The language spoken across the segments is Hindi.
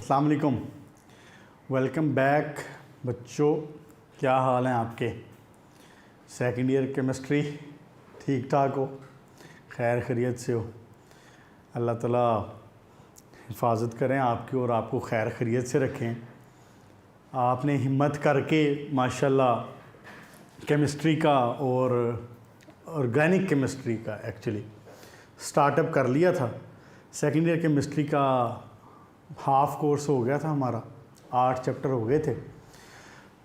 अस्सलाम वालेकुम, वेलकम बैक बच्चों। क्या हाल हैं आपके? सेकंड ईयर केमिस्ट्री ठीक ठाक हो, खैर खैरियत से हो? अल्लाह ताला हिफाजत करें आपकी और आपको खैर खैरियत से रखें। आपने हिम्मत करके माशाल्लाह केमिस्ट्री का और ऑर्गेनिक केमिस्ट्री का एक्चुअली स्टार्टअप कर लिया था। सेकंड ईयर केमिस्ट्री का हाफ कोर्स हो गया था हमारा, 8 चैप्टर हो गए थे।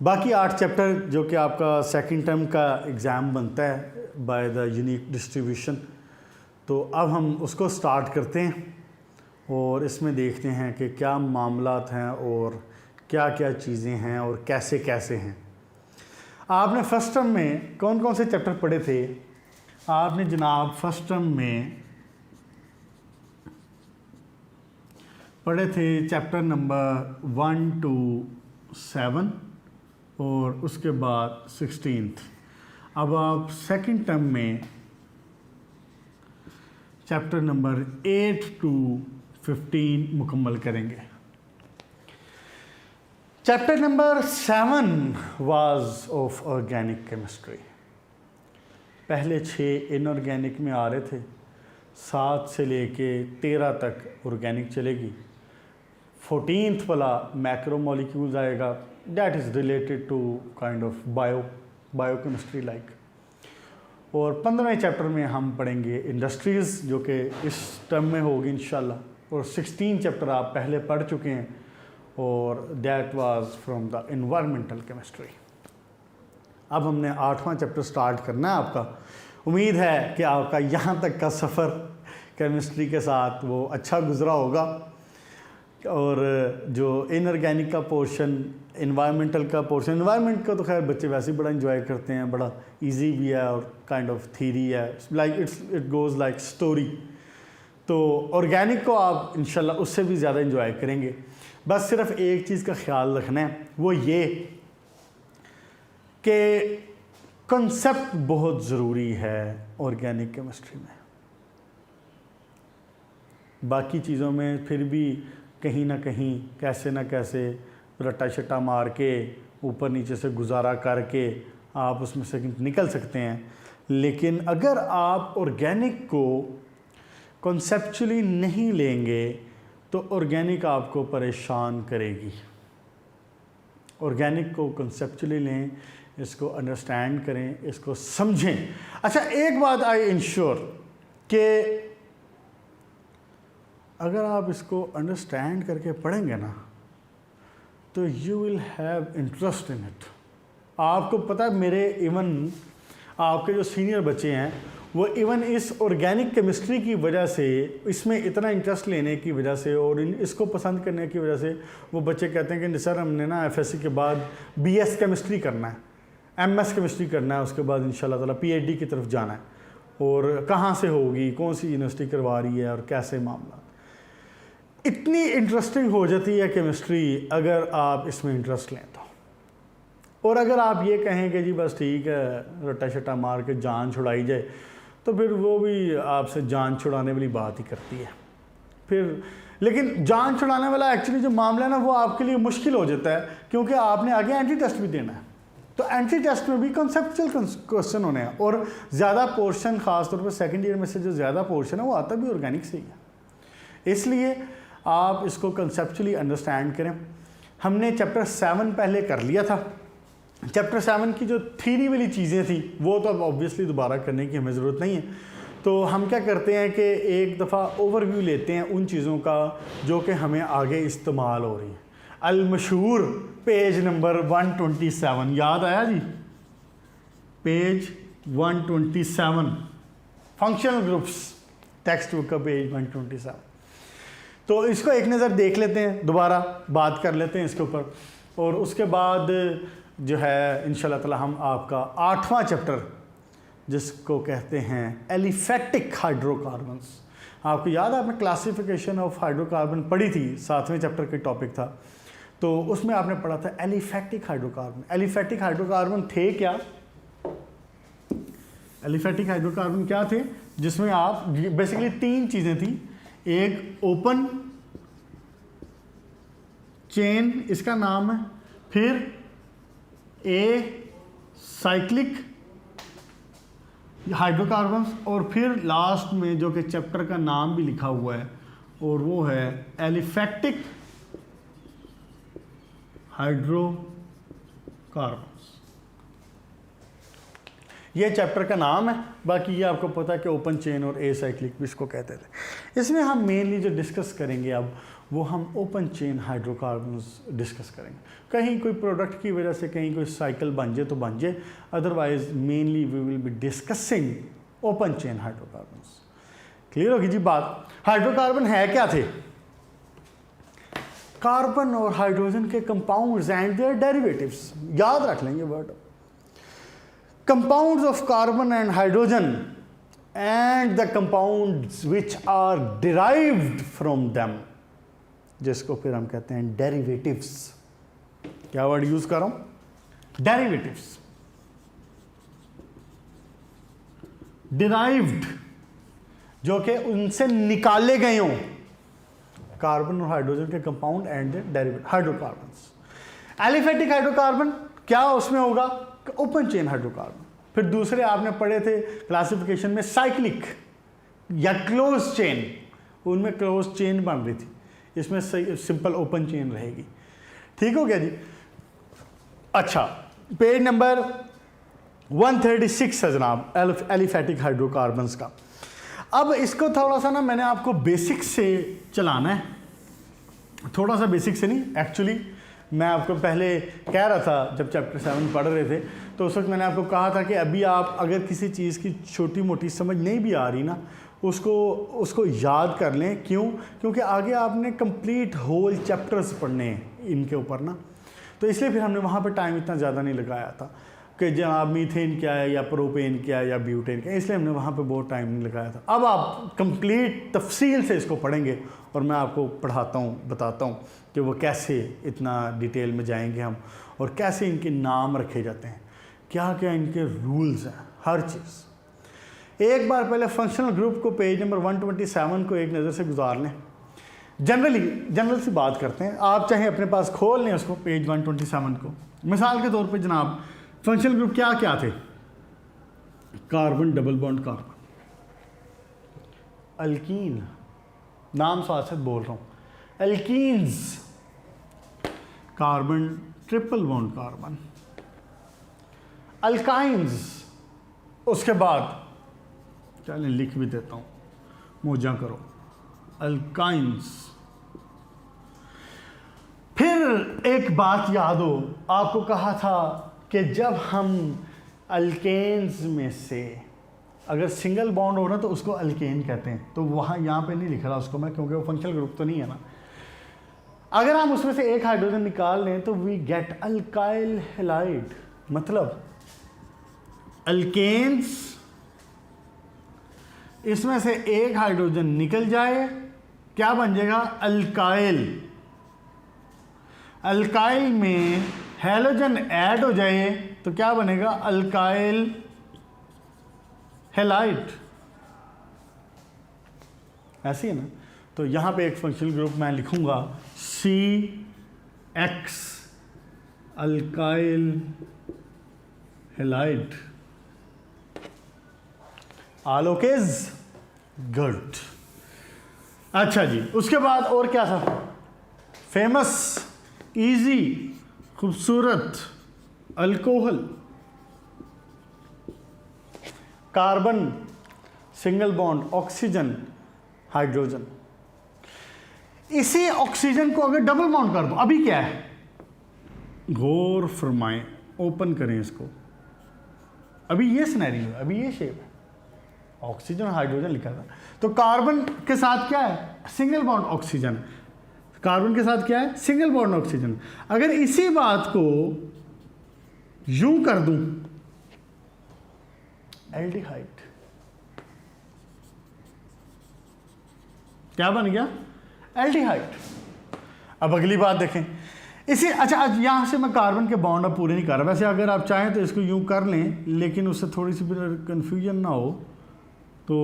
बाकी 8 चैप्टर जो कि आपका सेकंड टर्म का एग्ज़ाम बनता है बाय द यूनिक डिस्ट्रीब्यूशन, तो अब हम उसको स्टार्ट करते हैं और इसमें देखते हैं कि क्या मामलात हैं और क्या क्या चीज़ें हैं और कैसे कैसे हैं। आपने फर्स्ट टर्म में कौन कौन से चैप्टर पढ़े थे? आपने जनाब फर्स्ट टर्म में पढ़े थे चैप्टर नंबर 1 to 7 और उसके बाद 16th। अब आप सेकंड टर्म में चैप्टर नंबर 8 to 15 मुकम्मल करेंगे। Chapter number 7 was of organic chemistry. पहले 6 इनऑर्गेनिक में आ रहे थे, 7 से लेके 13 तक ऑर्गेनिक चलेगी। 14th वाला मैक्रोमोलिक्यूल्स आएगा, that is related to kind of biochemistry like. और 15वें चैप्टर में हम पढ़ेंगे इंडस्ट्रीज़, जो कि इस टर्म में होगी इंशाल्लाह। और 16 चैप्टर आप पहले पढ़ चुके हैं और that was from the environmental chemistry. अब हमने 8वां चैप्टर स्टार्ट करना है आपका। उम्मीद है कि आपका यहाँ तक का सफ़र केमिस्ट्री के साथ वो अच्छा गुजरा होगा और जो इनऑर्गेनिक का पोर्शन, एनवायरमेंटल का पोर्शन, एनवायरनमेंट का तो खैर बच्चे वैसे ही बड़ा एंजॉय करते हैं, बड़ा इजी भी है और काइंड ऑफ थ्योरी है, like it goes like story. तो ऑर्गेनिक को आप इंशाल्लाह उससे भी ज़्यादा एंजॉय करेंगे। बस सिर्फ एक चीज़ का ख्याल रखना है, वो ये कि कंसेप्ट बहुत ज़रूरी है ऑर्गेनिक केमिस्ट्री में। बाकी चीज़ों में फिर भी कहीं ना कहीं कैसे ना कैसे रट्टा शट्टा मार के ऊपर नीचे से गुजारा करके आप उसमें से निकल सकते हैं। लेकिन अगर आप ऑर्गेनिक को कॉन्सेप्चुअली नहीं लेंगे तो ऑर्गेनिक आपको परेशान करेगी। ऑर्गेनिक को कॉन्सेप्चुअली लें, इसको अंडरस्टैंड करें, इसको समझें। अच्छा, एक बात आई इंश्योर कि अगर आप इसको अंडरस्टैंड करके पढ़ेंगे ना तो you will have interest in it. आपको पता है, मेरे इवन आपके जो सीनियर बच्चे हैं वो इवन इस ऑर्गेनिक केमिस्ट्री की वजह से, इसमें इतना इंटरेस्ट लेने की वजह से और इसको पसंद करने की वजह से वो बच्चे कहते हैं कि सर हमने ना एफएससी के बाद बीएस केमिस्ट्री करना है, एमएस केमिस्ट्री करना है, उसके बाद इंशाल्लाह ताला पीएचडी की तरफ जाना है। और कहाँ से होगी, कौन सी यूनिवर्सिटी करवा रही है और कैसे मामला। इतनी इंटरेस्टिंग हो जाती है केमिस्ट्री अगर आप इसमें इंटरेस्ट लें तो। और अगर आप ये कहें कि जी बस ठीक है रट्टा शट्टा मार के जान छुड़ाई जाए, तो फिर वो भी आपसे जान छुड़ाने वाली बात ही करती है फिर। लेकिन जान छुड़ाने वाला एक्चुअली जो मामला है ना, वो आपके लिए मुश्किल हो जाता है, क्योंकि आपने आगे एंट्री टेस्ट भी देना है। तो एंट्री टेस्ट में भी कंसेप्चुअल क्वेश्चन होने हैं और ज़्यादा पोर्शन, ख़ासतौर पर सेकेंड ईयर में से जो ज़्यादा पोर्शन है वो आता भी ऑर्गेनिक से ही है। इसलिए आप इसको कंसेप्चुअली अंडरस्टैंड करें। हमने चैप्टर 7 पहले कर लिया था। चैप्टर 7 की जो थ्योरी वाली चीज़ें थी वो तो अब ऑब्वियसली दोबारा करने की हमें ज़रूरत नहीं है। तो हम क्या करते हैं कि एक दफ़ा ओवरव्यू लेते हैं उन चीज़ों का जो कि हमें आगे इस्तेमाल हो रही हैं। अल-मशहूर पेज नंबर 127 याद आया जी? Page 127 functional groups, text book का पेज 127। तो इसको एक नज़र देख लेते हैं, दोबारा बात कर लेते हैं इसके ऊपर। और उसके बाद जो है इंशाल्लाह ताला हम आपका 8वां चैप्टर, जिसको कहते हैं एलिफैटिक हाइड्रोकार्बन्स। आपको याद है आपने क्लासिफिकेशन ऑफ हाइड्रोकार्बन पढ़ी थी, 7वें चैप्टर का टॉपिक था। तो उसमें आपने पढ़ा था एलिफैटिक हाइड्रोकार्बन। एलिफैटिक हाइड्रोकार्बन थे क्या? एलिफैटिक हाइड्रोकार्बन क्या थे? जिसमें आप बेसिकली 3 चीज़ें थी। एक ओपन चेन इसका नाम है, फिर ए साइक्लिक हाइड्रोकार्बन्स, और फिर लास्ट में जो कि चैप्टर का नाम भी लिखा हुआ है और वो है एलिफैटिक हाइड्रोकार्बन्स। ये चैप्टर का नाम है, बाकी ये आपको पता है कि ओपन चेन और ए साइक्लिक भी इसको कहते थे। इसमें हम मेनली जो डिस्कस करेंगे अब वो हम ओपन चेन हाइड्रोकार्बन्स डिस्कस करेंगे। कहीं कोई प्रोडक्ट की वजह से कहीं कोई साइकिल बन जाए तो बन जाए, otherwise mainly we will be discussing open chain hydrocarbons. Clear होगी जी बात। हाइड्रोकार्बन है क्या थे? कार्बन और हाइड्रोजन के कंपाउंड्स एंड देयर डेरिवेटिव्स। याद रख लेंगे word. Compounds of carbon and hydrogen and the compounds which are derived from them, जिसको फिर हम कहते हैं डेरिवेटिव्स। क्या वर्ड यूज कर रहा हूं? डेरिवेटिव्स। डिराइव्ड जो कि उनसे निकाले गए हों, कार्बन और हाइड्रोजन के compound and derivative hydrocarbons. Aliphatic hydrocarbon क्या उसमें होगा? Open chain hydrocarbon. फिर दूसरे आपने पढ़े थे क्लासिफिकेशन में साइक्लिक या क्लोज चेन, उनमें क्लोज चेन बन रही थी, इसमें सिंपल ओपन चेन रहेगी। ठीक हो गया जी। अच्छा, पेज नंबर 136 है जनाब एलिफैटिक हाइड्रोकार्बन्स का। अब इसको थोड़ा सा ना मैंने आपको बेसिक से चलाना है, थोड़ा सा बेसिक से नहीं, एक्चुअली मैं आपको पहले कह रहा था जब चैप्टर 7 पढ़ रहे थे तो उस वक्त मैंने आपको कहा था कि अभी आप अगर किसी चीज़ की छोटी मोटी समझ नहीं भी आ रही ना, उसको याद कर लें। क्यों? क्योंकि आगे आपने कंप्लीट होल चैप्टर्स पढ़ने हैं इनके ऊपर ना, तो इसलिए फिर हमने वहाँ पे टाइम इतना ज़्यादा नहीं लगाया था कि जनाब मीथेन क्या है या प्रोपेन क्या है या ब्यूटेन क्या है, इसलिए हमने वहाँ पे बहुत टाइम नहीं लगाया था। अब आप कंप्लीट तफसील से इसको पढ़ेंगे और मैं आपको पढ़ाता हूँ, बताता हूँ कि वो कैसे इतना डिटेल में जाएंगे हम और कैसे इनके नाम रखे जाते हैं, क्या क्या इनके रूल्स हैं, हर चीज़। एक बार पहले फंक्शनल ग्रुप को पेज नंबर 127 को एक नज़र से गुजार लें। जनरल सी बात करते हैं, आप चाहे अपने पास खोल लें उसको पेज 127 को। मिसाल के तौर पे जनाब फंक्शनल ग्रुप क्या क्या थे? Carbon double bond carbon, alkyne, नाम साथ साथ बोल रहा हूँ, alkenes, carbon triple bond carbon, alkynes, उसके बाद चलें लिख भी देता हूँ, मोजा करो, अल्काइंस। फिर एक बात याद हो, आपको कहा था कि जब हम अल्केन्स में से अगर सिंगल बॉन्ड हो ना तो उसको अल्केन कहते हैं, तो वहाँ यहाँ पे नहीं लिख रहा उसको मैं, क्योंकि वो फंक्शनल ग्रुप तो नहीं है ना। अगर हम उसमें से एक हाइड्रोजन निकाल लें तो वी गेट अल्काइल हैलाइड, मतलब अल्केन्स, इसमें से एक हाइड्रोजन निकल जाए क्या बन जाएगा? अल्काइल। अल्काइल में हैलोजन ऐड हो जाए तो क्या बनेगा? Alkyl halide. ऐसी है ना। तो यहां पे एक फंक्शनल ग्रुप मैं लिखूंगा CX alkyl halide. All okays, good. अच्छा जी, उसके बाद और क्या था? फेमस, इजी, खूबसूरत alcohol, carbon single bond, oxygen hydrogen. इसी ऑक्सीजन को अगर डबल बॉन्ड कर दो, अभी क्या है? गौर फरमाएं, ओपन करें इसको, अभी ये सिनेरियो है, अभी ये शेप है, ऑक्सीजन हाइड्रोजन लिखा था। तो कार्बन के साथ क्या है? Single bond oxygen. कार्बन के साथ क्या है? Single bond oxygen. अगर इसी बात को यूं कर दूं, एल्डिहाइड, क्या बन गया? एल्डिहाइड। अब अगली बात देखें, इसी अच्छा यहां से मैं कार्बन के बॉन्ड अब पूरे नहीं कर रहा, वैसे अगर आप चाहें तो इसको यूं कर लें, लेकिन उससे थोड़ी सी कंफ्यूजन ना हो तो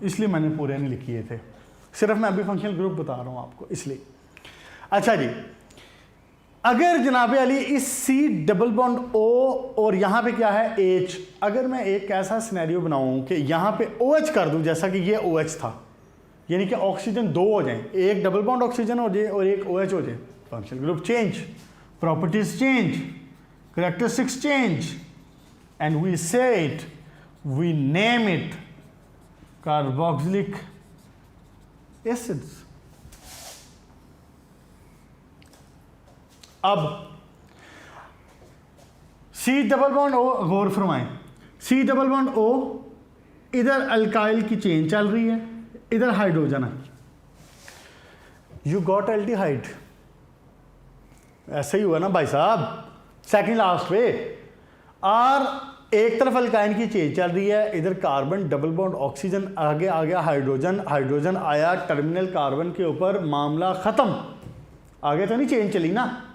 इसलिए मैंने पूरे नहीं लिखे थे, सिर्फ मैं अभी फंक्शनल ग्रुप बता रहा हूं आपको, इसलिए। अच्छा जी, अगर जनाब अली इस सी डबल बॉन्ड ओ और यहाँ पे क्या है एच, अगर मैं एक ऐसा सिनेरियो बनाऊं कि यहाँ पे ओ एच कर दूं जैसा कि ये ओ एच था, यानी कि ऑक्सीजन दो हो जाए, एक डबल बॉन्ड ऑक्सीजन हो जाए और एक ओ एच हो जाए, functional group change, properties change, characteristics change, and we say it, we name it carboxylic acids. अब सी डबल बॉन्ड ओ, गौर फरमाएं, सी डबल बॉन्ड ओ, इधर अल्काइल की चेन चल रही है, इधर हाइड्रोजन है, यू गॉट एल्डिहाइड। ऐसे ही हुआ ना भाई साहब, सेकंड लास्ट पे। और एक तरफ अल्काइन की चेन चल रही है, इधर कार्बन डबल बॉन्ड ऑक्सीजन, आगे आ गया हाइड्रोजन, हाइड्रोजन आया टर्मिनल कार्बन के ऊपर, मामला खत्म। आगे तो नहीं चेन चली ना,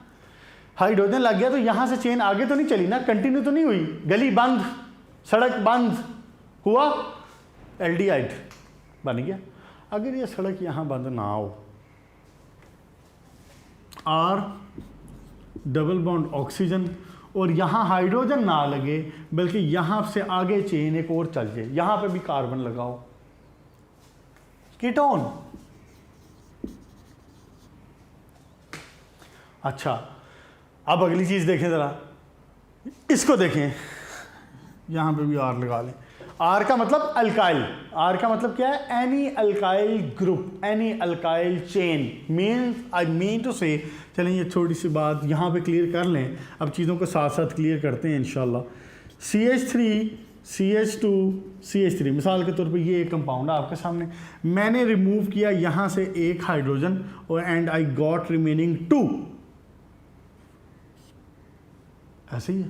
हाइड्रोजन लग गया तो यहां से चेन आगे तो नहीं चली ना, कंटिन्यू तो नहीं हुई, गली बंद, सड़क बंद हुआ, एल्डिहाइड बन गया। अगर ये सड़क यहां बंद ना हो, आर डबल बॉन्ड ऑक्सीजन और यहां हाइड्रोजन ना लगे, बल्कि यहां से आगे चेन एक और चल जाए, यहां पे भी कार्बन लगाओ, कीटोन। अच्छा, अब अगली चीज देखें जरा, इसको देखें, यहां पे भी आर लगा लें। आर का मतलब अल्काइल, आर का मतलब क्या है, any alkyl group, any alkyl chain, mean I mean to say. चलें ये छोटी सी बात यहाँ पे क्लियर कर लें, अब चीज़ों को साथ साथ क्लियर करते हैं इंशाल्लाह। CH3 CH2 CH3 मिसाल के तौर पे ये एक कंपाउंड है आपके सामने, मैंने रिमूव किया यहाँ से एक हाइड्रोजन और एंड आई गॉट रिमेनिंग 2, ऐसे ही है,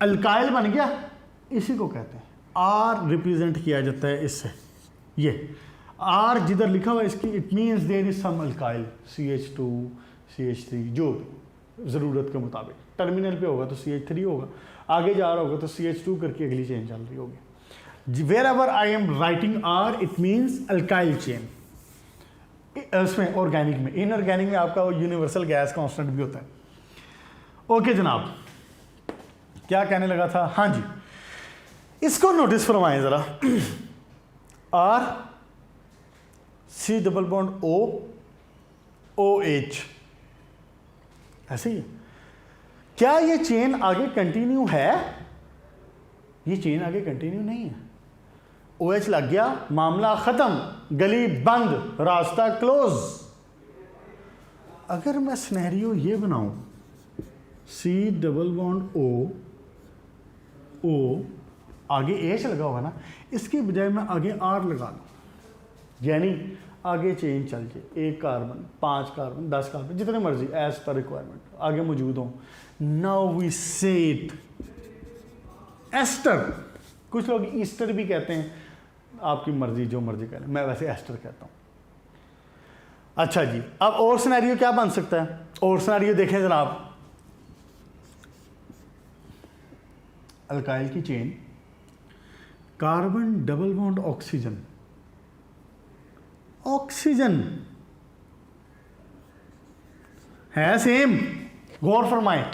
अल्काइल बन गया। इसी को कहते हैं आर, रिप्रेजेंट किया जाता है इससे, ये आर जिधर लिखा हुआ है इसकी, it means there is some alkyl, CH2 CH3 जो ज़रूरत के मुताबिक, टर्मिनल पे होगा तो CH3 होगा, आगे जा रहा होगा तो CH2 करके अगली चेन चल रही होगी। Wherever I am writing R, it means alkyl chain. उसमें ऑर्गेनिक में, इनऑर्गेनिक में आपका यूनिवर्सल गैस कांस्टेंट भी होता है। ओके जनाब, क्या कहने लगा था, हाँ जी, इसको नोटिस फरमाएं जरा, R C double bond O O H, ऐसे ही है। क्या ये चेन आगे कंटिन्यू है? ये चेन आगे कंटिन्यू नहीं है, ओ एच लग गया, मामला खत्म, गली बंद, रास्ता क्लोज। अगर मैं सिनेरियो ये बनाऊं, सी डबल बॉन्ड ओ आगे एच लगा होगा ना, इसकी बजाय मैं आगे आर लगा दूं, यानी आगे चेन चल जाए, एक कार्बन, 5 कार्बन, 10 कार्बन, जितने मर्जी एज पर रिक्वायरमेंट आगे मौजूद हों। Now we say it ester, कुछ लोग ईस्टर भी कहते हैं, आपकी मर्जी, जो मर्जी करें, मैं वैसे एस्टर कहता हूं। अच्छा जी, अब और सिनेरियो क्या बन सकता है, और सिनेरियो देखें जनाब, अल्काइल की chain, carbon double bond oxygen, oxygen है सेम, गौर फरमाएं,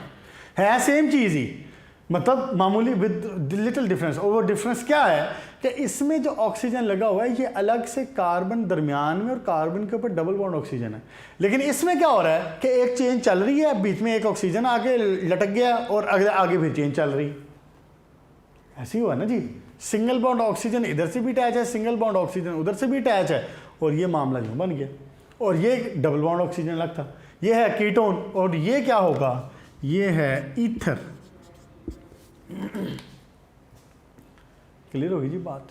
है सेम चीज ही, मतलब मामूली विद लिटिल डिफरेंस। और वो डिफरेंस क्या है कि इसमें जो ऑक्सीजन लगा हुआ है ये अलग से कार्बन दरमियान में और कार्बन के ऊपर डबल बॉन्ड ऑक्सीजन है, लेकिन इसमें क्या हो रहा है कि एक चेन चल रही है, बीच में एक ऑक्सीजन आके लटक गया और आगे फिर चेन चल रही, ऐसे ही हुआ ना जी। सिंगल बॉन्ड ऑक्सीजन इधर से भी अटैच है, सिंगल बॉन्ड ऑक्सीजन उधर से भी अटैच है, और ये मामला जो बन गया, और ये डबल बॉन्ड ऑक्सीजन अलग था, ये है कीटोन, और ये क्या होगा, ये है ईथर। क्लियर होगी जी बात।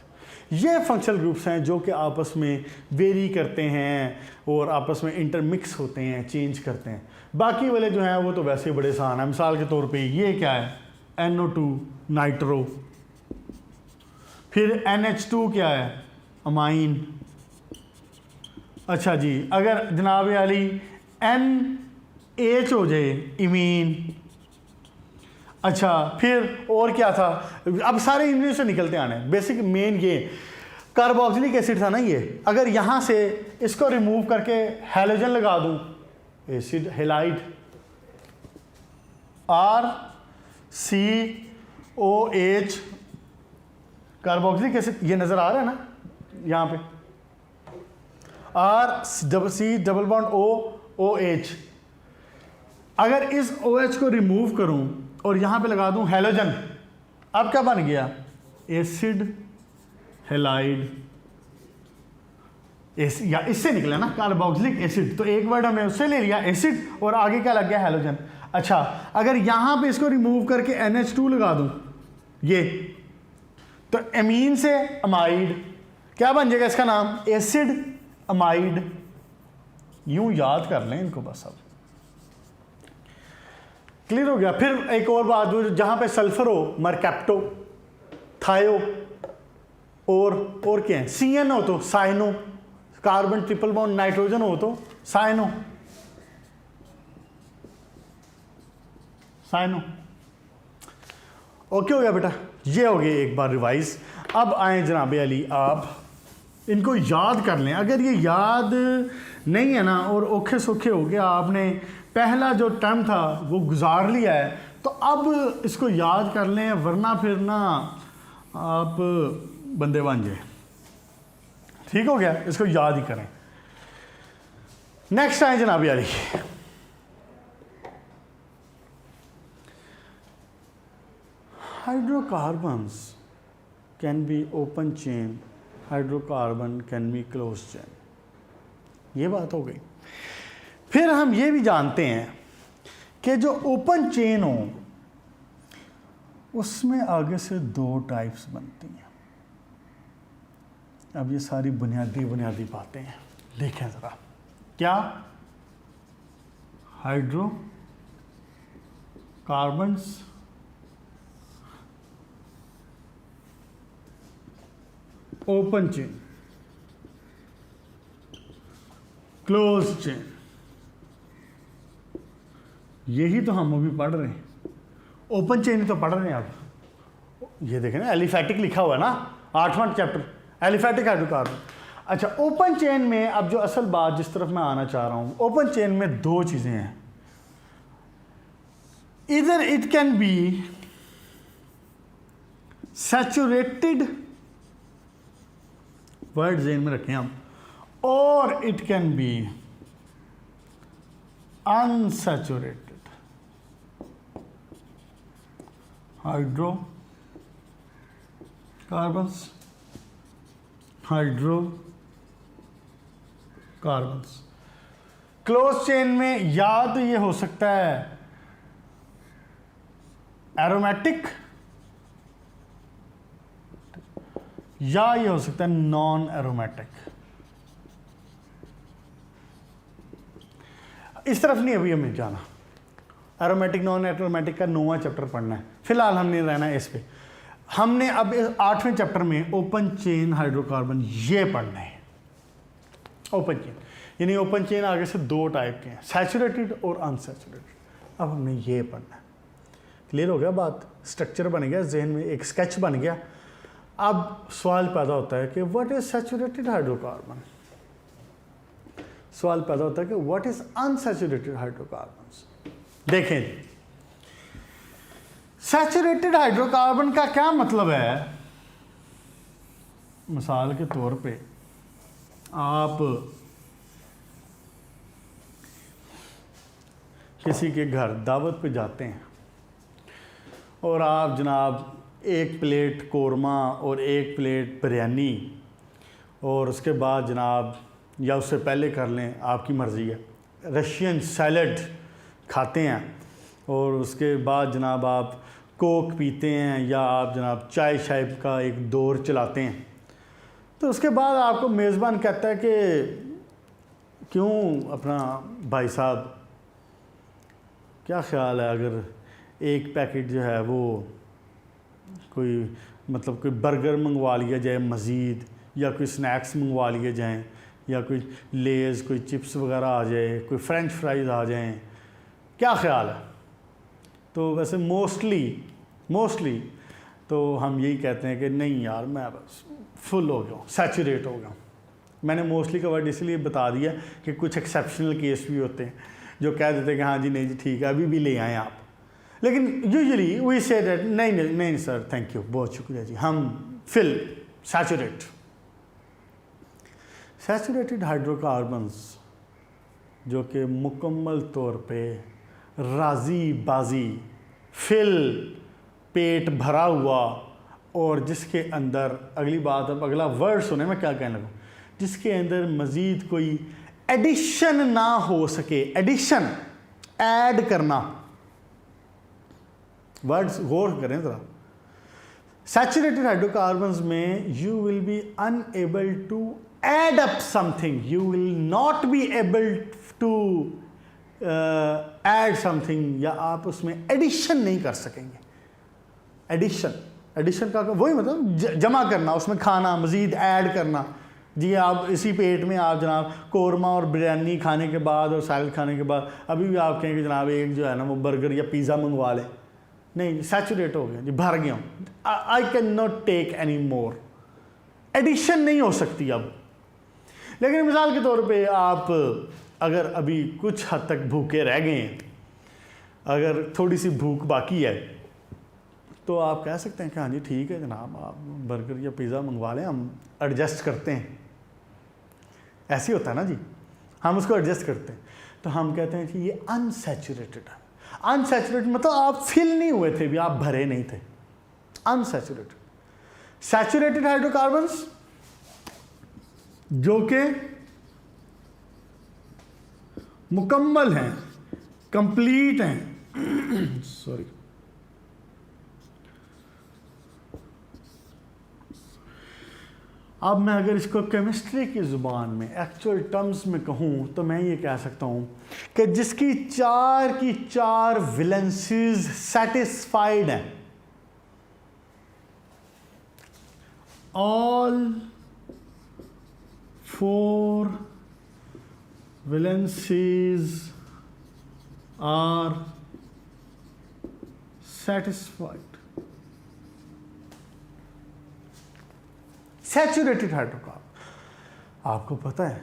ये फंक्शनल ग्रुप्स हैं जो कि आपस में वेरी करते हैं और आपस में इंटरमिक्स होते हैं, चेंज करते हैं। बाकी वाले जो हैं वो तो वैसे ही बड़े आसान है। मिसाल के तौर पे ये क्या है, NO2 नाइट्रो, फिर NH2 क्या है, अमाइन। अच्छा जी, अगर जनाब वाली NH हो जाए, इमीन। अच्छा, फिर और क्या था, अब सारे इनमें से निकलते आने, बेसिक मेन ये कार्बोक्सिलिक एसिड था ना ये, अगर यहाँ से इसको रिमूव करके हैलोजन लगा दूँ, acid halide, RCOH carboxylic acid, ये नज़र आ रहा है ना यहाँ पे, RC≡OH। अगर इस OH को रिमूव करूं और यहाँ पे लगा दूं हैलोजन, अब क्या बन गया? एसिड हैलाइड या इससे निकला ना कार्बोक्सिलिक एसिड, तो एक वर्ड हमने उससे ले लिया एसिड और आगे क्या लग गया? हैलोजन। अच्छा, अगर यहाँ पे इसको रिमूव करके NH2 लगा दूं ये, तो एमीन से अमाइड, क्या बन जाएगा इसका नाम? Acid amide. यूं याद कर लें इनको बस, अब क्लियर हो गया। फिर एक और बात, जहां पे सल्फर हो मरकैप्टो, थायो, और क्या है? CN हो तो cyano, carbon triple bond nitrogen हो तो साइनो, साइनो। ओके हो गया बेटा, ये हो गया एक बार रिवाइज। अब आए जनाब अली, आप इनको याद कर लें। अगर ये याद नहीं है ना और औखे सौखे हो गया, आपने पहला जो टर्म था वो गुजार लिया है, तो अब इसको याद कर लें, वरना फिर ना आप बंदे बन जाए। ठीक हो गया, इसको याद ही करें। नेक्स्ट आए जनाब Ali, hydrocarbons can be open chain, hydrocarbon can be close chain. ये बात हो गई। फिर हम ये भी जानते हैं कि जो ओपन चेन हो उसमें आगे से 2 टाइप्स बनती हैं। अब ये सारी बुनियादी बातें हैं, देखें ज़रा। क्या? Hydrocarbons open chain, close chain, यही तो हम अभी पढ़ रहे हैं। ओपन चेन ही तो पढ़ रहे हैं आप। ये देखें ना, एलिफैटिक लिखा हुआ है ना, 8वां चैप्टर, एलिफैटिक हाइड्रोकार्बन। अच्छा, ओपन चेन में अब जो असल बात जिस तरफ मैं आना चाह रहा हूं, ओपन चेन में 2 चीजें हैं। इधर it can be saturated, word जेन में रखें हम, और it can be unsaturated hydrocarbons, hydrocarbons. Close chain में या तो ये हो सकता है एरोमेटिक, या ये हो सकता है नॉन एरोमेटिक। इस तरफ नहीं अभी हमें जाना, एरोमेटिक नॉन एरोमेटिक का 9वां चैप्टर पढ़ना है, फिलहाल हमने रहना है इस पे। हमने अब 8वें चैप्टर में ओपन चेन हाइड्रोकार्बन ये पढ़ना है। ओपन चेन यानी ओपन चेन आगे से 2 टाइप के हैं, सैचुरेटेड और अनसैचुरेटेड। अब हमने ये पढ़ना है। क्लियर हो गया बात? स्ट्रक्चर बन गया, जहन में एक स्केच बन गया। अब सवाल पैदा होता है कि व्हाट इज सैचुरेटेड हाइड्रोकार्बन, सवाल पैदा होता है कि व्हाट इज अनसैचुरेटेड हाइड्रोकार्बन्स। देखें जी, सैचुरेटेड हाइड्रोकार्बन का क्या मतलब है? मिसाल के तौर पे आप किसी के घर दावत पे जाते हैं और आप जनाब 1 प्लेट कोरमा और 1 प्लेट बिरयानी, और उसके बाद जनाब, या उससे पहले कर लें, आपकी मर्ज़ी है, रशियन सैलड खाते हैं, और उसके बाद जनाब आप कोक पीते हैं, या आप जनाब चाय शाय का एक दौर चलाते हैं। तो उसके बाद आपको मेज़बान कहता है कि क्यों अपना भाई साहब, क्या ख्याल है अगर एक पैकेट जो है वो कोई मतलब कोई बर्गर मंगवा लिया जाए मज़ीद, या कोई स्नैक्स मंगवा लिए जाएं, या कोई लेज़, कोई चिप्स वगैरह आ जाए, कोई फ्रेंच फ्राइज़ आ जाएं, क्या ख्याल है? तो वैसे मोस्टली तो हम यही कहते हैं कि नहीं यार, मैं बस फुल हो गया हूँ, सैचुरेट हो गया हूँ। मैंने मोस्टली का वर्ड इसलिए बता दिया कि कुछ एक्सेप्शनल केस भी होते हैं जो कह देते हैं कि हाँ जी नहीं जी ठीक है, अभी भी ले आएँ आप, लेकिन यूजुअली वी से दैट नहीं नहीं नहीं सर थैंक यू, बहुत शुक्रिया जी, हम फिल सैचुरेटेड हाइड्रोकार्बन्स जो कि मुकम्मल तौर पे राजी बाजी, फिल, पेट भरा हुआ, और जिसके अंदर, अगली बात, अब अगला वर्ड सुने मैं क्या कहने लगूँ, जिसके अंदर मज़ीद कोई एडिशन ना हो सके। एडिशन, ऐड करना, वर्ड्स गौर करें ज़रा। सैचुरेटेड हाइड्रोकार्बन्स में you will be unable to add up something, you will not be able to add something, या आप उसमें एडिशन नहीं कर सकेंगे। एडिशन का वही मतलब जमा करना, उसमें खाना, मज़ीद ऐड करना। जी आप इसी पेट में आप जनाब कौरमा और बिरयानी खाने के बाद और सैलड खाने के बाद अभी भी आप कहेंगे जनाब एक जो है ना वो बर्गर या पिज़्ज़ा मंगवा लें, नहीं, सैचुरेट हो गया जी, भर गया हूँ, I can not take any more. Addition नहीं हो सकती अब। लेकिन मिसाल के तौर पे आप अगर अभी कुछ हद तक भूखे रह गए हैं, अगर थोड़ी सी भूख बाकी है, तो आप कह सकते हैं कि हाँ जी ठीक है जनाब, आप बर्गर या पिज़्ज़ा मंगवा लें, हम एडजस्ट करते हैं। ऐसे ही होता है ना जी, हम उसको एडजस्ट करते हैं। तो हम कहते हैं कि ये अनसैचुरेटेड है। अनसैचुरेटेड मतलब आप फिल नहीं हुए थे भी, आप भरे नहीं थे। अनसैचुरेटेड। सैचुरेटेड हाइड्रोकार्बन्स जो कि मुकम्मल हैं, कंप्लीट हैं सॉरी, अब मैं अगर इसको केमिस्ट्री की ज़ुबान में एक्चुअल टर्म्स में कहूँ तो मैं ये कह सकता हूँ कि जिसकी चार की चार वैलेंसीज सेटिस्फाइड हैं, all 4 valencies are satisfied. Saturated hydrocarbon, आपको पता है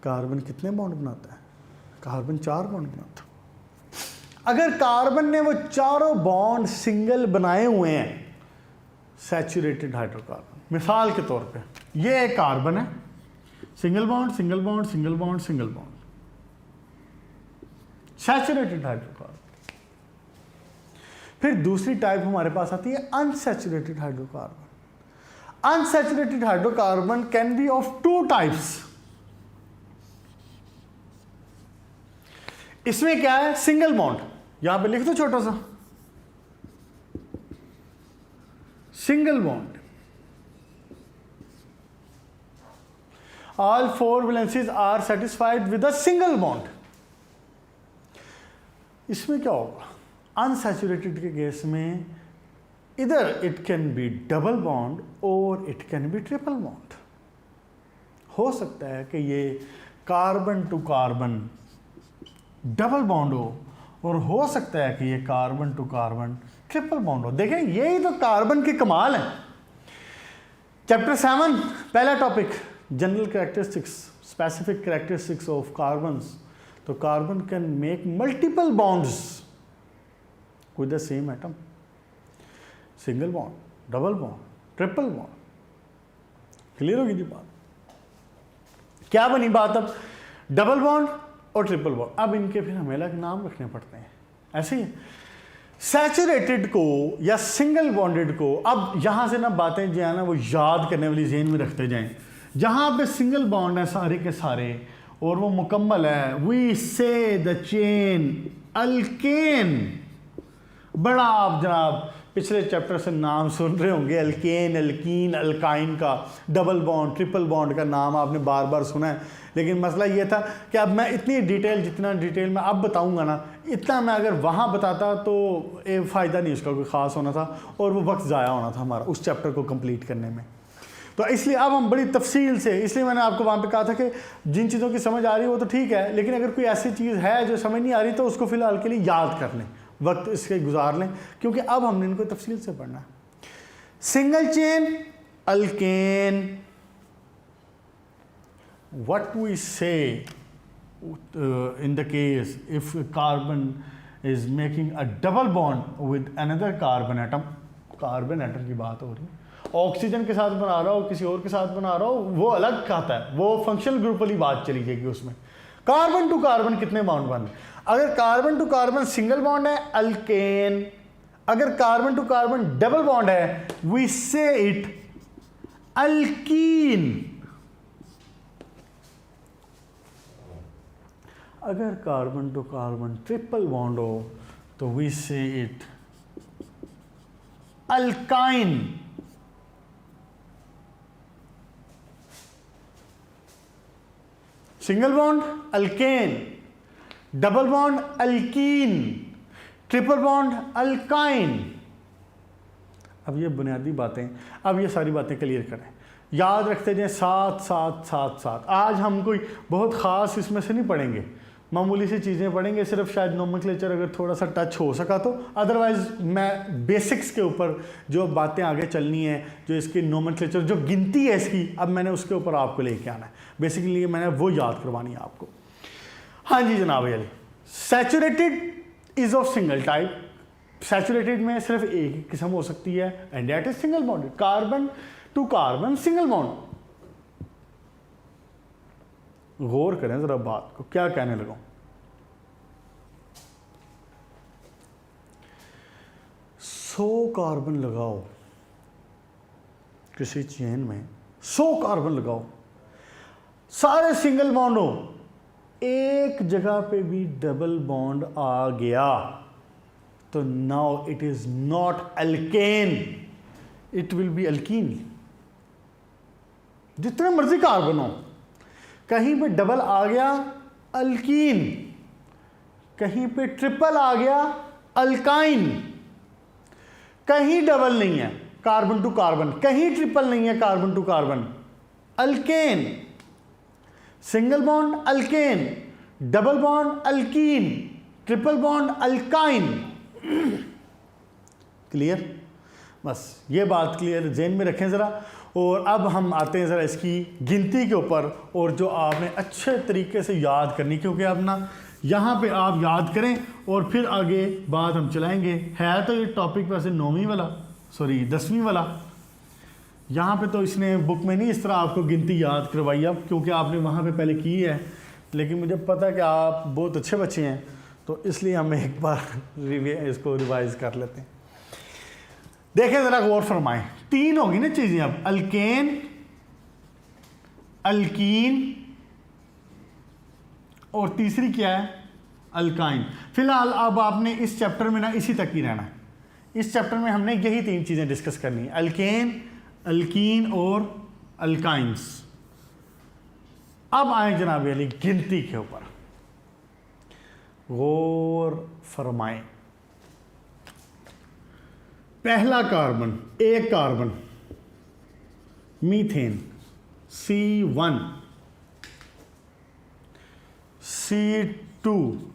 कार्बन कितने बॉन्ड बनाता है? कार्बन 4 बॉन्ड बनाता है। अगर कार्बन ने वो चारों बॉन्ड सिंगल बनाए हुए हैं, सैचुरेटेड हाइड्रोकार्बन। मिसाल के तौर पे ये एक कार्बन है, single bond single bond single bond single bond, saturated hydrocarbon. फिर दूसरी टाइप हमारे पास आती है unsaturated hydrocarbon. Unsaturated hydrocarbon can be of 2 types. इसमें क्या है? सिंगल बॉन्ड, यहां पे लिख दो छोटा सा, single bond. All 4 valencies are satisfied with a single bond. इसमें क्या होगा? अनसैचुरेटेड के केस में इधर it can be double bond और it can be triple bond. हो सकता है कि ये carbon to carbon double bond हो, और हो सकता है कि ये carbon to carbon triple bond हो। देखें यही तो कार्बन के कमाल है। चैप्टर 7 पहला topic, general characteristics, specific characteristics of carbons. तो carbon can make multiple bonds with the same atom, single bond, double bond, triple bond. Clear होगी जी बात? क्या बनी बात अब? डबल बॉन्ड और ट्रिपल बॉन्ड। अब इनके फिर हमें अलग नाम रखने पड़ते हैं। ऐसे ही सैचुरेटेड को या सिंगल बॉन्डेड को, अब यहां से ना बातें जो है ना वो याद करने वाली ज़हन में रखते जाएं। जहां पे सिंगल बॉन्ड है सारे के सारे और वो मुकम्मल है, वी से द चेन अल्केन। बड़ा आप जनाब पिछले चैप्टर से नाम सुन रहे होंगे, अल्केन, अल्कीन, अल्काइन का, डबल बॉन्ड, ट्रिपल बॉन्ड का नाम आपने बार बार सुना है। लेकिन मसला ये था कि अब मैं इतनी डिटेल, जितना डिटेल मैं अब बताऊंगा ना, इतना मैं अगर वहाँ बताता तो ये फ़ायदा नहीं उसका कोई ख़ास होना था और वो वक्त ज़ाया होना था हमारा उस चैप्टर को कंप्लीट करने में। तो इसलिए अब हम बड़ी तफसील से, इसलिए मैंने आपको वहाँ पे कहा था कि जिन चीज़ों की समझ आ रही है वो तो ठीक है, लेकिन अगर कोई ऐसी चीज़ है जो समझ नहीं आ रही तो उसको फ़िलहाल के लिए याद कर लें, वक्त इसके गुजार लें, क्योंकि अब हमने इनको तफसील से पढ़ना है। Single chain alkane, what we say in the case if carbon is making a double bond with another carbon atom, carbon atom की बात हो रही है, ऑक्सीजन के साथ बना रहा हो, किसी और के साथ बना रहा हो, वो अलग खाता है, वो फंक्शनल ग्रुप वाली बात चली जाएगी उसमें। कार्बन टू कार्बन कितने बॉन्ड बन, अगर carbon to carbon single bond है अल्केन, अगर carbon to carbon double bond है वी से इट अल्कीन, अगर carbon to carbon triple bond हो तो we say it alkyne. Single bond alkane, double bond alkene, triple bond alkyne. अब ये बुनियादी बातें, अब ये सारी बातें क्लियर करें, याद रखते जाएं 7 7 7 7। आज हम कोई बहुत ख़ास इसमें से नहीं पढ़ेंगे, मामूली सी चीज़ें पढ़ेंगे, सिर्फ शायद नोमेनक्लेचर अगर थोड़ा सा टच हो सका तो, अदरवाइज मैं बेसिक्स के ऊपर जो बातें आगे चलनी है, जो इसकी नोमेनक्लेचर जो गिनती है इसकी, अब मैंने उसके ऊपर आपको लेके आना है, बेसिकली मैंने वो याद करवानी है आपको। हाँ जी जनाब Ali, saturated is of single type, saturated में सिर्फ एक ही किस्म हो सकती है and that is single bond, carbon to carbon single bond. गौर करें जरा बात को, क्या कहने लगा, 100 कार्बन लगाओ किसी चेन में, 100 कार्बन लगाओ, सारे सिंगल बॉन्ड हो, एक जगह पे भी डबल बॉन्ड आ गया तो now it is not alkane, it will be alkyne. जितने मर्जी कार्बन हो, कहीं पे डबल आ गया अल्कीन, कहीं पे ट्रिपल आ गया अल्काइन, कहीं डबल नहीं है कार्बन टू कार्बन, कहीं ट्रिपल नहीं है carbon to carbon, alkane, single bond alkane, double bond alkene, triple bond alkyne. Clear, बस ये बात क्लियर जेन में रखें ज़रा। और अब हम आते हैं ज़रा इसकी गिनती के ऊपर, और जो आपने अच्छे तरीके से याद करनी, क्योंकि अब ना यहाँ पे आप याद करें और फिर आगे बात हम चलाएंगे। है तो ये टॉपिक वैसे 9वीं वाला, सॉरी 10वीं वाला, यहाँ पे तो इसने बुक में नहीं इस तरह आपको गिनती याद करवाई अब, क्योंकि आपने वहाँ पे पहले की है, लेकिन मुझे पता है कि आप बहुत अच्छे बच्चे हैं, तो इसलिए हम एक बार इसको रिवाइज कर लेते हैं। देखें ज़रा गौर फरमाएं, 3 होगी ना चीज़ें अब, अल्केन, अल्कीन और तीसरी क्या है, अल्काइन। फिलहाल अब आपने इस चैप्टर में ना इसी तक ही रहना है, इस चैप्टर में हमने यही 3 चीज़ें डिस्कस करनी है, अल्केन, अल्कीन और अल्काइंस। अब आए जनाब अली गिनती के ऊपर, गौर फरमाएं। पहला कार्बन, एक carbon, methane, C1, C2,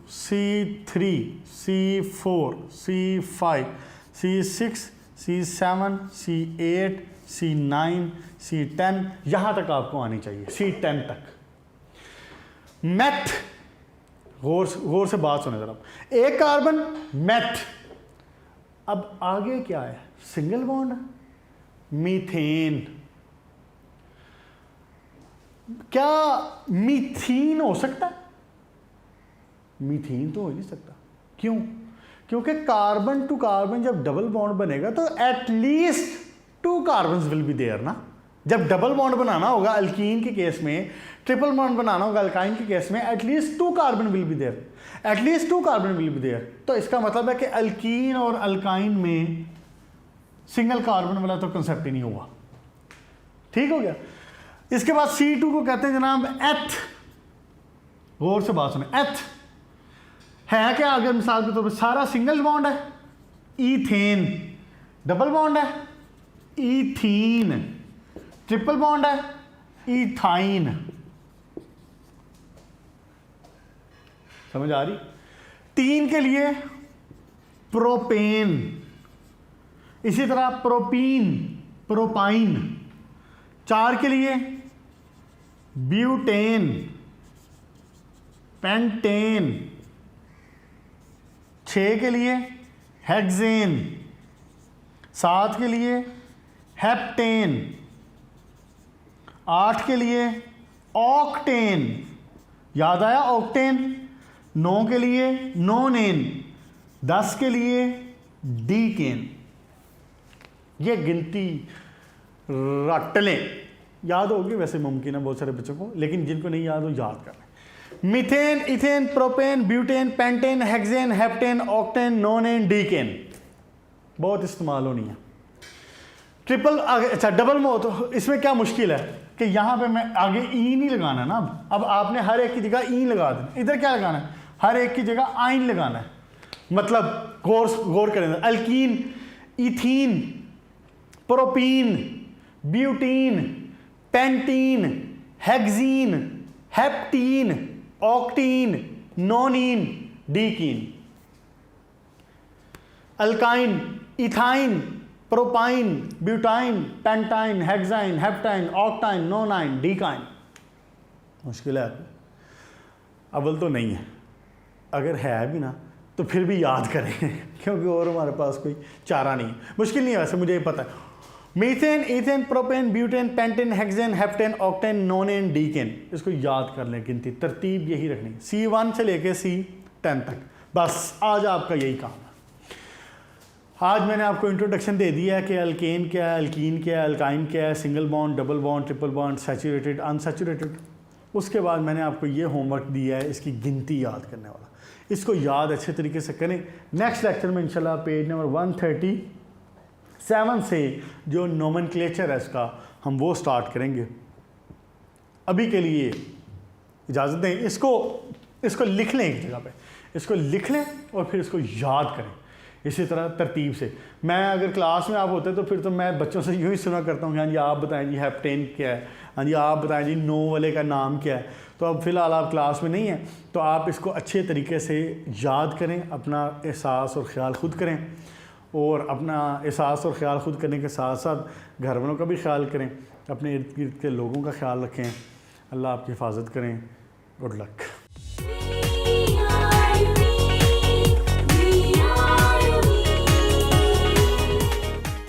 C3, C4, C5, C6, C7, C8, C9, C10, यहां तक आपको आनी चाहिए, C10 तक। मेथ, गौर से बात सुने जरा, एक कार्बन मेथ, अब आगे क्या है, सिंगल बॉन्ड, मीथेन। क्या मीथीन हो सकता है? मीथेन तो हो ही नहीं सकता। क्यों? क्योंकि कार्बन टू कार्बन जब डबल बॉन्ड बनेगा तो at least 2 carbons will be there ना। जब डबल बॉन्ड बनाना होगा अल्कीन के केस में, ट्रिपल बॉन्ड बनाना होगा अल्काइन के केस में, at least 2 carbon will be there, at least 2 carbon will be there. तो इसका मतलब है कि अल्कीन और अल्काइन में सिंगल कार्बन वाला तो कंसेप्ट ही नहीं हुआ। ठीक हो गया। इसके बाद C2 को कहते हैं जनाब एथ। गौर से बात सुने, एथ है क्या? अगर मिसाल के तौर पर सारा सिंगल बॉन्ड है, ईथेन, डबल बॉन्ड है ईथीन, ट्रिपल बॉन्ड है ईथाइन। समझ आ रही? 3 के लिए प्रोपेन, इसी तरह प्रोपीन, प्रोपाइन। 4 के लिए ब्यूटेन, पेंटेन। 6 के लिए हेक्सेन, 7 के लिए हेप्टेन, 8 के लिए ऑक्टेन, याद आया ऑक्टेन, 9 के लिए नोनेन, 10 के लिए डीकेन। ये गिनती रट लें, याद होगी वैसे मुमकिन है बहुत सारे बच्चों को, लेकिन जिनको नहीं याद हो याद कर लें। Methane, ethane, propane, butane, pentane, hexane, heptane, octane, नोनेन, decane बहुत इस्तेमाल होनी है। ट्रिपल अच्छा डबल मो, तो इसमें क्या मुश्किल है कि यहाँ पे मैं आगे ई नहीं लगाना ना। अब आपने हर एक की जगह ई लगा देना, इधर क्या लगाना है, हर एक की जगह आइन लगाना है। मतलब गौर करें, alkene, ethene, propene, butene, pentene, hexene, heptene, octene, nonene, decene. Alkyne, ethyne, propyne, butyne, pentyne, hexyne, heptyne, octyne, nonyne, decyne. मुश्किल है, अव्वल तो नहीं है, अगर है भी ना तो फिर भी याद करें क्योंकि और हमारे पास कोई चारा नहीं है। मुश्किल नहीं है वैसे, मुझे ये पता है। Methane, ethane, propane, butane, pentane, hexane, heptane, octane, नोनेन, decane, इसको याद कर लें। गिनती तरतीब यही रखनी, C1 से लेके C10 तक, बस आज आपका यही काम है। आज मैंने आपको इंट्रोडक्शन दे दिया है कि अल्केन क्या है, अल्कीन क्या है, अल्काइन क्या है, single bond, double bond, triple bond, saturated, unsaturated. उसके बाद मैंने आपको ये होमवर्क दिया है इसकी गिनती याद करने वाला, इसको याद अच्छे तरीके से करें। नेक्स्ट लेक्चर में इंशाल्लाह पेज नंबर 137 से जो नोमेनक्लेचर है इसका हम वो स्टार्ट करेंगे। अभी के लिए इजाज़त दें, इसको लिख लें एक जगह पे, इसको लिख लें और फिर इसको याद करें इसी तरह तरतीब से। मैं अगर क्लास में आप होते तो फिर तो मैं बच्चों से यूँ ही सुना करता हूँ कि हाँ जी आप बताएं जी हेप्टेन क्या है, हाँ जी आप बताएं जी नो वाले का नाम क्या है। तो अब फ़िलहाल आप क्लास में नहीं हैं तो आप इसको अच्छे तरीके से याद करें, अपना एहसास और ख़्याल ख़ुद करें, और अपना एहसास और ख़्याल ख़ुद करने के साथ साथ घर वालों का भी ख्याल करें, अपने इर्द गिर्द के लोगों का ख्याल रखें। अल्लाह आपकी हिफाजत करें। Good luck.